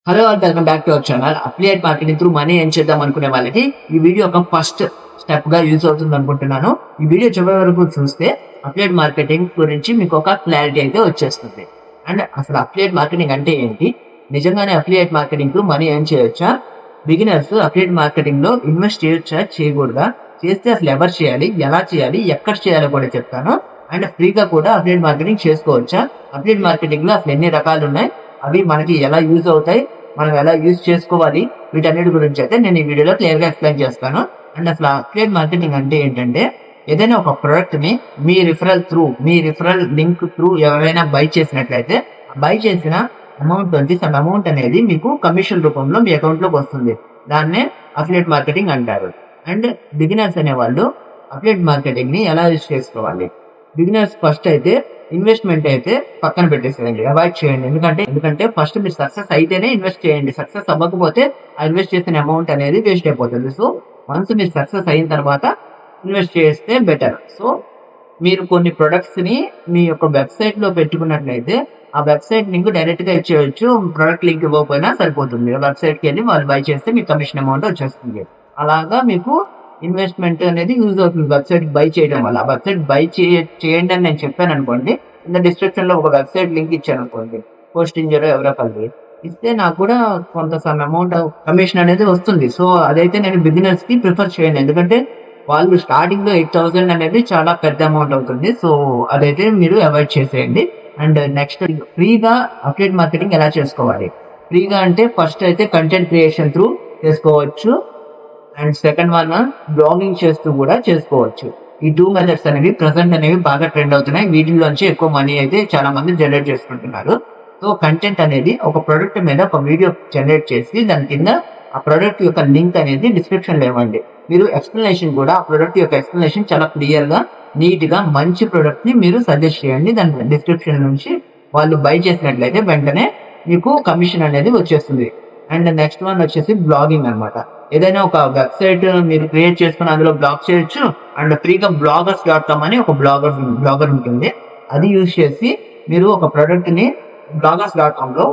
Hello and welcome back to our channel. Affiliate marketing through money ఏం చేద్దాం అనుకునే వాళ్ళకి ఈ వీడియో ఒక ఫస్ట్ స్టెప్ గా యూజ్ అవుతుంది అనుకుంటున్నాను. ఈ వీడియో చివరి వరకు చూస్తే అఫిలియేట్ మార్కెటింగ్ గురించి మీకు ఒక క్లారిటీ అయితే వచ్చేస్తుంది. అండ్ అసలు అఫిలియేట్ మార్కెటింగ్ అంటే ఏంటి, నిజంగానే అఫిలియేట్ మార్కెటింగ్ త్రూ మనీ ఏం చేయొచ్చా, బిగినర్స్ అఫిలియేట్ మార్కెటింగ్ లో ఇన్వెస్ట్ చేయొచ్చా, చేయకూడదా, చేస్తే అసలు ఎవరు చేయాలి, ఎలా చేయాలి, ఎక్కడ చేయాలో కూడా చెప్తాను. అండ్ ఫ్రీగా కూడా అఫిలియేట్ మార్కెటింగ్ చేసుకోవచ్చా, అఫిలియేట్ మార్కెటింగ్ లో అసలు ఎన్ని రకాలు ఉన్నాయి, అవి మనకి ఎలా యూజ్ అవుతాయి, మనం ఎలా యూజ్ చేసుకోవాలి, వీటన్నిటి గురించి అయితే నేను ఈ వీడియోలో క్లియర్ గా ఎక్స్ప్లెయిన్ చేస్తాను. అండ్ అసలు అఫిలియేట్ మార్కెటింగ్ అంటే ఏంటంటే, ఏదైనా ఒక ప్రొడక్ట్ ని మీ రిఫరల్ లింక్ త్రూ ఎవరైనా బై చేసినట్లయితే బై చేసిన అమౌంట్ నుంచి సమ్ అమౌంట్ అనేది మీకు కమిషన్ రూపంలో మీ అకౌంట్ లోకి వస్తుంది. దాన్నే అఫిలియేట్ మార్కెటింగ్ అంటారు. అండ్ బిగినర్స్ అనే వాళ్ళు అఫిలియేట్ మార్కెటింగ్ ని ఎలా యూజ్ చేసుకోవాలి, బిగినర్స్ ఫస్ట్ అయితే ఇన్వెస్ట్మెంట్ అయితే పక్కన పెట్టేసేయండి, అవాయిడ్ చేయండి. ఎందుకంటే ఫస్ట్ మీరు సక్సెస్ అయితేనే ఇన్వెస్ట్ చేయండి. సక్సెస్ అవ్వకపోతే ఆ ఇన్వెస్ట్ చేసిన అమౌంట్ అనేది వేస్ట్ అయిపోతుంది. సో వన్స్ మీరు సక్సెస్ అయిన తర్వాత ఇన్వెస్ట్ చేస్తే బెటర్. సో మీరు కొన్ని ప్రొడక్ట్స్ ని మీ యొక్క వెబ్సైట్ లో పెట్టుకున్నట్లయితే ఆ వెబ్సైట్ లింక్ డైరెక్ట్ గా ఇచ్చేయచ్చు. ప్రొడక్ట్ లింక్ ఇవ్వకపోయినా సరిపోతుంది. వెబ్సైట్ కి వెళ్ళి వాళ్ళు బై చేస్తే మీకు కమిషన్ అమౌంట్ వచ్చేస్తుంది. అలాగా మీకు ఇన్వెస్ట్మెంట్ అనేది యూజ్ అవుతుంది వెబ్సైట్ బై చేయడం వల్ల. ఆ వెబ్సైట్ బై చేయండి అని నేను చెప్పాను అనుకోండి, కింద డిస్క్రిప్షన్ లో ఒక వెబ్సైట్ లింక్ ఇచ్చాను అనుకోండి, పోస్టింగ్ ఎవరో కలిగి ఇస్తే నాకు కూడా కొంత సమ్ అమౌంట్ కమిషన్ అనేది వస్తుంది. సో అదైతే నేను బిగినర్స్ కి ప్రిఫర్ చేయను, ఎందుకంటే వాళ్ళు స్టార్టింగ్ లో 8,000 అనేది చాలా పెద్ద అమౌంట్ అవుతుంది. సో అదైతే మీరు అవాయిడ్ చేసేయండి. అండ్ నెక్స్ట్ ఫ్రీగా అఫిలియేట్ మార్కెటింగ్ ఎలా చేసుకోవాలి, ఫ్రీగా అంటే ఫస్ట్ అయితే కంటెంట్ క్రియేషన్ త్రూ చేసుకోవచ్చు. అండ్ సెకండ్ వన్ బ్లాగింగ్ చేస్తూ కూడా చేసుకోవచ్చు. ఈ 2 మెథడ్స్ అనేవి ప్రెసెంట్ అనేవి బాగా ట్రెండ్ అవుతున్నాయి. వీటిలోంచి ఎక్కువ మనీ అయితే చాలా మంది జనరేట్ చేసుకుంటున్నారు. సో కంటెంట్ అనేది ఒక ప్రొడక్ట్ మీద ఒక వీడియో జనరేట్ చేసి దాని కింద ఆ ప్రొడక్ట్ యొక్క లింక్ అనేది డిస్క్రిప్షన్ లో ఇవ్వండి. మీరు ఎక్స్ప్లెనేషన్ కూడా ఆ ప్రొడక్ట్ యొక్క ఎక్స్ప్లెనేషన్ చాలా క్లియర్ గా నీట్ గా మంచి ప్రొడక్ట్ ని మీరు సజెస్ట్ చేయండి. దాని డిస్క్రిప్షన్ నుంచి వాళ్ళు బై చేసినట్లయితే వెంటనే మీకు కమిషన్ అనేది వచ్చేస్తుంది. అండ్ నెక్స్ట్ వన్ వచ్చేసి బ్లాగింగ్ అన్నమాట. ఏదైనా ఒక వెబ్సైట్ మీరు క్రియేట్ చేసుకుని అందులో బ్లాగ్ చేయొచ్చు. అండ్ ఫ్రీగా bloggers.com అని ఒక బ్లాగర్ ఉంటుంది. అది యూజ్ చేసి మీరు ఒక ప్రొడక్ట్ ని bloggers.com లో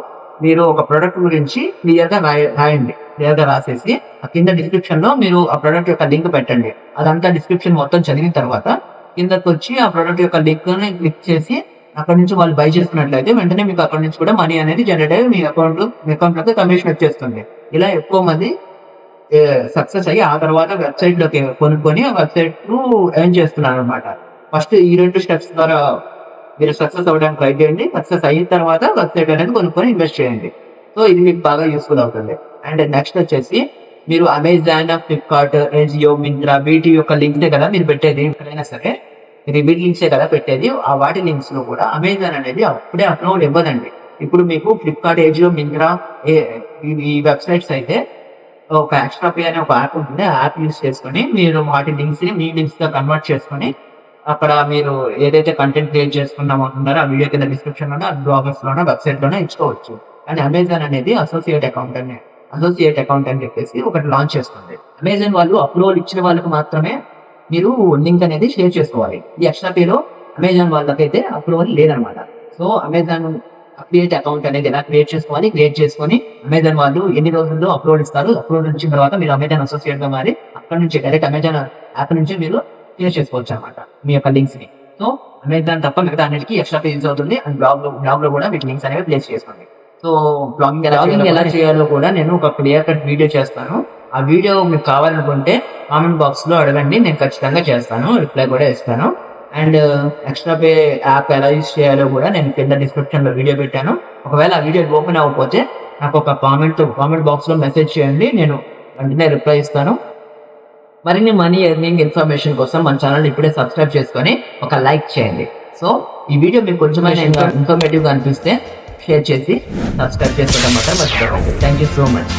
మీరు ఒక ప్రొడక్ట్ గురించి క్లియర్ గా రాయండి. క్లియర్ గా రాసేసి ఆ కింద డిస్క్రిప్షన్ లో మీరు ఆ ప్రొడక్ట్ యొక్క లింక్ పెట్టండి. అదంతా డిస్క్రిప్షన్ మొత్తం చదివిన తర్వాత కిందకి వచ్చి ఆ ప్రొడక్ట్ యొక్క లింక్ ని క్లిక్ చేసి అక్కడ నుంచి వాళ్ళు బై చేసుకున్నట్లయితే వెంటనే మీకు అక్కడ నుంచి కూడా మనీ అనేది జనరేట్ అయ్యి మీ అకౌంట్ లోకి కమిషన్ వచ్చేస్తుంది. ఇలా ఎక్కువ మంది సక్సెస్ అయ్యి ఆ తర్వాత వెబ్సైట్ లోకి కొనుక్కొని ఆ వెబ్సైట్ ఎర్న్ చేస్తున్నారు అనమాట. ఫస్ట్ ఈ 2 స్టెప్స్ ద్వారా మీరు సక్సెస్ అవ్వడానికి ట్రై చేయండి. సక్సెస్ అయిన తర్వాత వెబ్సైట్ అనేది కొనుక్కొని ఇన్వెస్ట్ చేయండి. సో ఇది మీకు బాగా యూస్ఫుల్ అవుతుంది. అండ్ నెక్స్ట్ వచ్చేసి మీరు అమెజాన్, ఫ్లిప్కార్ట్, ఎజియో, మింత్రా వీటి యొక్క లింక్సే కదా మీరు పెట్టేది. ఎక్కడైనా సరే మీరు వీటి లింక్సే కదా పెట్టేది. ఆ వాటి లింక్స్ లో కూడా అమెజాన్ అనేది అప్పుడే అప్లోడ్ ఇవ్వదండి. ఇప్పుడు మీకు ఫ్లిప్కార్ట్, ఎజియో, మింత్రా ఈ వెబ్సైట్స్ అయితే ఒక ఎక్స్ట్రా పే అనే ఒక యాప్ ఉంటుంది. ఆ యాప్ యూస్ చేసుకొని మీరు వాటి లింక్స్ ని మీ లింక్స్ గా కన్వర్ట్ చేసుకొని అక్కడ మీరు ఏదైతే కంటెంట్ క్రియేట్ చేసుకుందాం అనుకుంటారో ఆ వీడియో కింద డిస్క్రిప్షన్ లోనే, బ్లాగర్స్ లోనే, వెబ్సైట్ లోనే ఇచ్చుకోవచ్చు. అండ్ అమెజాన్ అనేది అసోసియేట్ అకౌంట్ అని చెప్పేసి ఒకటి లాంచ్ చేస్తుంది. అమెజాన్ వాళ్ళు అప్రూవల్ ఇచ్చిన వాళ్ళకి మాత్రమే మీరు లింక్ అనేది షేర్ చేసుకోవాలి. ఈ ఎక్స్ట్రా పేలో అమెజాన్ వాళ్ళకైతే అప్రూవల్ లేదనమాట. సో అమెజాన్ అఫిలియేట్ అకౌంట్ అనేది ఎలా క్రియేట్ చేసుకొని అమెజాన్ వాళ్ళు ఎన్ని రోజుల్లో అప్లోడ్ ఇస్తారు. అప్లోడ్ ఇచ్చిన తర్వాత మీరు అమెజాన్ అసోసియేట్ గా మారి అక్కడ నుంచి డైరెక్ట్ అమెజాన్ యాప్ నుంచి మీరు షేర్ చేసుకోవచ్చు అనమాట మీ యొక్క లింక్స్ ని. సో అమెజాన్ తప్ప మిగతా అన్నిటికీ ఎక్స్ట్రా పే యూజ్ అవుతుంది. అండ్ బ్లాగ్ లో కూడా మీకు లింక్స్ అనేవి ప్లేస్ చేసుకోండి. సో బ్లాగింగ్ ఎలా చేయాలో కూడా నేను ఒక క్లియర్ కట్ వీడియో చేస్తాను. ఆ వీడియో మీకు కావాలనుకుంటే కామెంట్ బాక్స్ లో అడగండి, నేను ఖచ్చితంగా చేస్తాను, రిప్లై కూడా ఇస్తాను. అండ్ ఎక్స్ట్రా పే యాప్ ఎలా యూజ్ చేయాలో కూడా నేను కింద డిస్క్రిప్షన్ లో వీడియో పెట్టాను. ఒకవేళ ఆ వీడియో ఓపెన్ అవ్వకపోతే నాకు ఒక కామెంట్ బాక్స్ లో మెసేజ్ చేయండి, నేను వెంటనే రిప్లై ఇస్తాను. మరిన్ని మనీ ఎర్నింగ్ ఇన్ఫర్మేషన్ కోసం మన ఛానల్ ఇప్పుడే సబ్స్క్రైబ్ చేసుకొని ఒక లైక్ చేయండి. సో ఈ వీడియో మీకు కొంచెమైనా ఇన్ఫర్మేటివ్ గా అనిపిస్తే షేర్ చేసి సబ్స్క్రైబ్ చేసుకోవడం మాత్రం మర్చిపోకండి. Thank you so much.